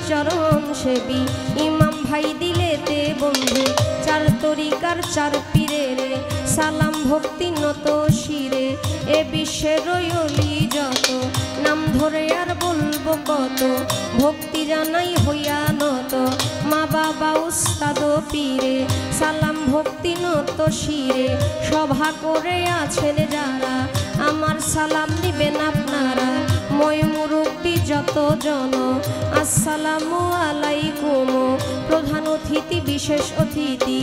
চরণ সেবী ইমাম ভাই দিলেতে বন্ধু চার তরিকার চার পীরের সালাম ভক্তি নত শিরে এ বিশ্বের অলি যত নাম ধরে আর বলবো কত ভক্তি জানাই হইয়া নত মা বাবা উস্তাদ পীরে সালাম ভক্তি নত শিরে সভা করে আছেন যারা আমার সালাম দিবেন আপনারা মই মুরব্বী যত জন আসসালামু আলাইকুম প্রধান অতিথি বিশেষ অতিথি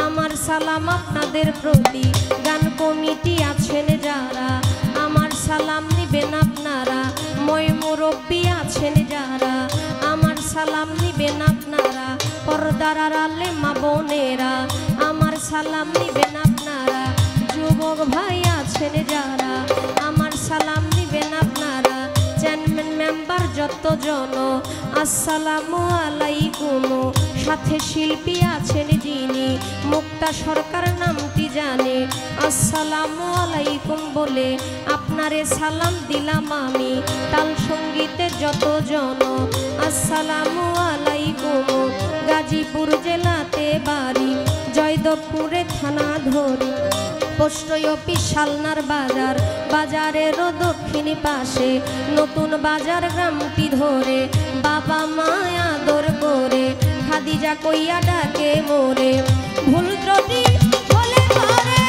আমার সালাম আপনাদের প্রতি গান কমিটি আছেন যারা আমার সালাম নিবেন আপনারা মই মুরব্বী আছেন যারা আমার সালাম নিবেন আপনারা পর্দার আড়ালে মা বোনেরা আমার সালাম নিবেন আপনারা যুবক ভাই আছেন যারা আমার সালাম নিবেন আপনারা চেয়ারম্যান মেম্বার যত জন আসসালামু আলাইকুম সাথে শিল্পী আছেন যিনি মুক্তা সরকার নামটি জানে আসসালামু আলাইকুম বলে আপনারে সালাম দিলাম আমি তাল সঙ্গীতে যত জন আসসালামু আলাইকুম গাজীপুর জেলাতে বাড়ি জয়দেবপুরে থানা ধরি পোস্ট অফিস শালনার বাজার বাজারেরও দক্ষিণ পাশে নতুন বাজার গ্রামটি ধরে বাবা মা আদর করে খাদিজা কইয়া ডাকে মোরে ভুল ত্রুটি হলে ঘরে